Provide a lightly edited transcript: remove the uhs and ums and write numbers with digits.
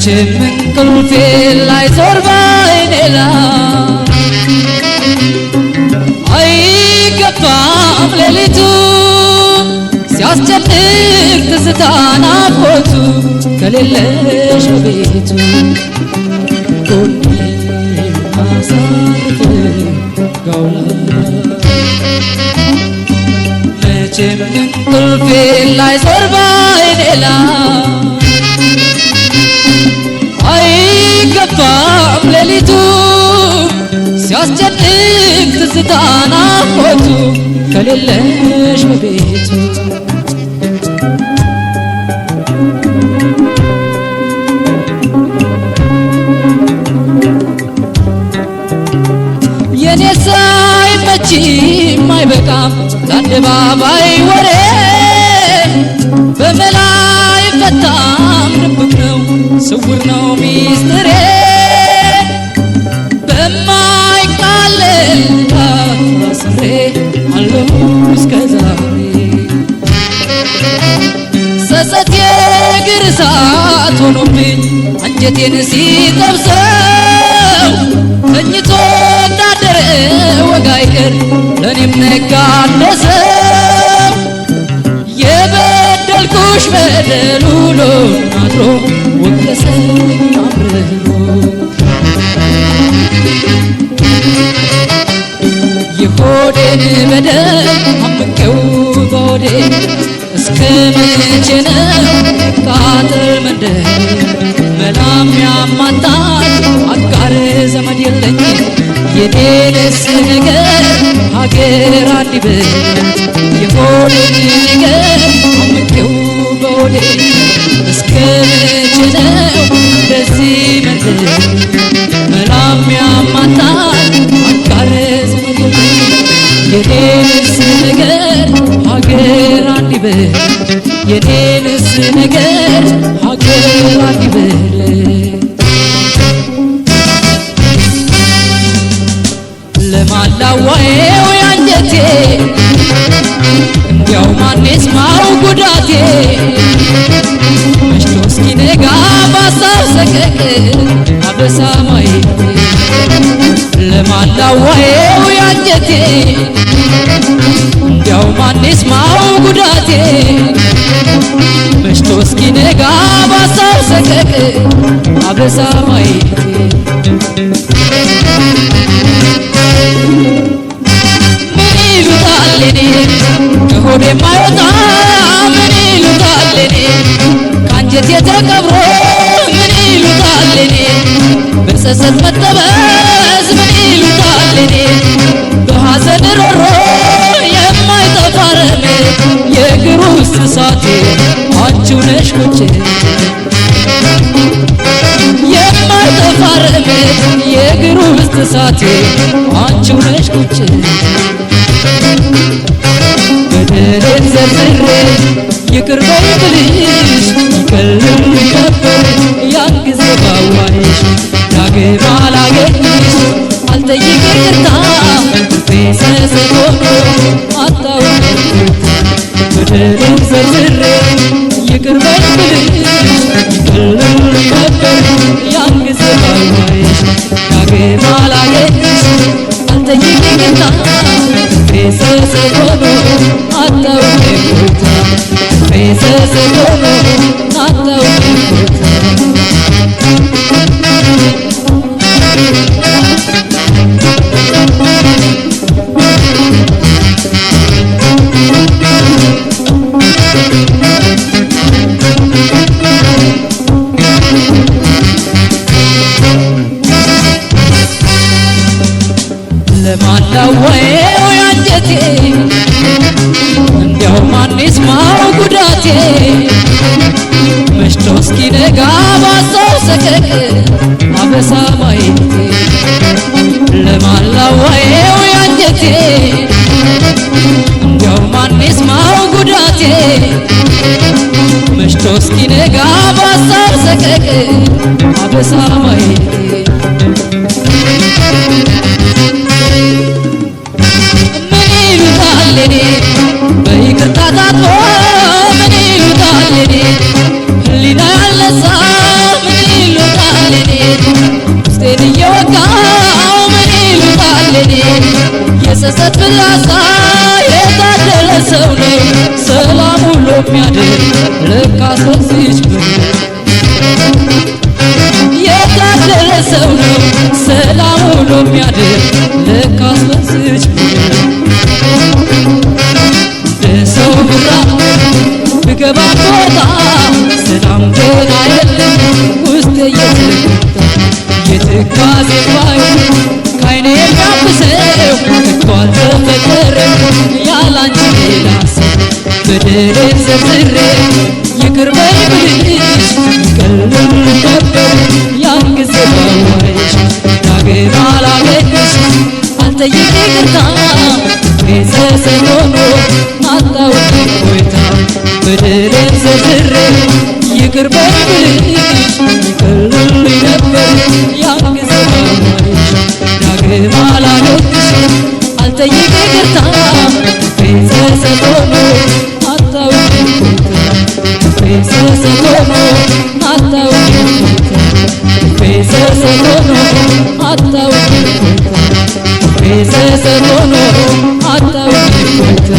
መቼም እንቅልፌ ላይዞር ባይኔ ላይ አይገባም ሌሊቱ ሲያስጨንቅ ትዝታ ናፍቆቱ ከሌለሽ በቤቱ ጎኔ ማሳርፍ ጋውላ መቼም እንቅልፌ ላይዞር ባይኔ ላይ አይገባም ሌሊቱ ሲያስጨንቅ ትዝታ ናፍቆቱ ከሌለሽ በቤቱ የኔ ሳይመችም አይበቃም ለአደባባይ ወሬ በመላ አይፈታም ድብቅ ነው ስውር ነው ሚስጥሬ በማይቃለል ታስሬ አለሁ እስከ ዛሬ ጸጸት የእግር እሳት ሆኖብኝ አንጀቴን ሲጠብሰው ተኝቶ እንዳደረ ወግ አይቀር ለእኔም ነጋደሰው የበደልኩሽ በደል ውሎ አድሮ ወቀሰኝ አምርሮ የሆዴን በደል አምቄው በሆዴ እስከ መቼ ነው ቃጥል መንደር መላም ያማታል አጋር ዘመድ የለኝ የኔንስ ነገር ሀገር አንዲበት የሆዴን ነገር አምቄው በሆዴ እስከ መቼ ነው እንደዚህ መንደር መላም ያማታል አጋር ዘመድ የለኝ የኔንስ ነገር ሀገር አንዲበት የኔንስ ነገር ሀገር አንዲበት ለማላዋዬው ያንጀቴ እንዲያው ማን ይስማው ጉዳቴ መሽቶ እስኪነጋ ባሳብ ሰቀቅ አበሳ ማየቴ ለማላዋዬው ያንጀቴ እንዲያው ማን ይስማው ጉዳቴ መሽቶ እስኪነጋ ባሳብ ሰቀቅ አበሳ ማየቴ ምን ይሉታል እኔ ከሆዴ የማይወጣ ምን ይሉታል እኔ ከአንጀቴ ተቀብሮ ምን ይሉታል እኔ በጸጸት መጠበስ ምን ይሉታል እኔ በሐዘን ሮሮ የማይጠፋ ረመድ የእግር ውስጥ እሳቴ አንቺው ነሽ ቁጭ የማይጠፋ ረመድ የእግር ውስጥ እሳቴ አንቺው ነሽ ቁጭ በደሌን ዘርዝሬ ይቅር በይ ብልሽ ይቀልል ነበር ያን ጊዜ ባዋይሽ ዳግም አላገኝሽ አልጠይቅ ይቅርታ ቤሰሰት ሆኖ አጣሁኝ በደሌን ዘርዝሬ ይቅር በይ ብልሽ ይቀልል ነበር ያን ጊዜ ባዋይሽ ዳግም አላገኝሽ አልጠይቅ ይቅርታ ቤሰሰት ሆኖ አጣሁኝ ቤሰሰት ሆኖ አጣሁኝ ለማላዋዬው ያንጀቴ እንዲያው ማን ይስማው ጉዳቴ መሽቶ እስኪነጋ ባሳብ ሰቀቅ አበሳ ማየቴ ለማላዋዬው ያንጀቴ እንዲያው ማን ይስማው ጉዳቴ መሽቶ እስኪነጋ ባሳብ ሰቀቅ አበሳ ማየቴ ምን ይሉታል እኔ በይቅርታ ታጥቦ ምን ይሉታል እኔ ህሊና ያልነሳ ምን ይሉታል ለካስ በዚች የታደለ ሰው ነው ሰላም ውሎ የሚያድር ለካስ በዚች ሰው ብራ ብገባ ቦታ ሰላም ገና የለም ውስጤ እየተጎዳ የትካዜ ባይ ካይኔ የሚያብሰው እኮ አልተፈጠረም ያላንቺ ሌላ ሰው በደሌን ዘርዝሬ ይቅር በይ ብልሽ ይቀልል ነበር ያን ጊዜ ባዋይሽ ዳግም አላገኝሽ አልጠይቅ ይቅርታ ቤተሰብ ሆኖ አጣውቅ ቆይታ በደሌን ዘርዝሬ ይቅር በይ ብልሽ ይቀልል ነበር ያን ጊዜ ባዋይሽ ዳግም አላገኝሽ አልጠይቅ ይቅርታ ቤተሰብ ሆኖ አጣውቅ ቆይታ ቤተሰብ ሆኖ አጣውቅ ቆይታ ቤተሰብ ሆኖ አጣውቅ ቆይታ ቤተሰብ ሆኖ አጣውቅ ቆይታ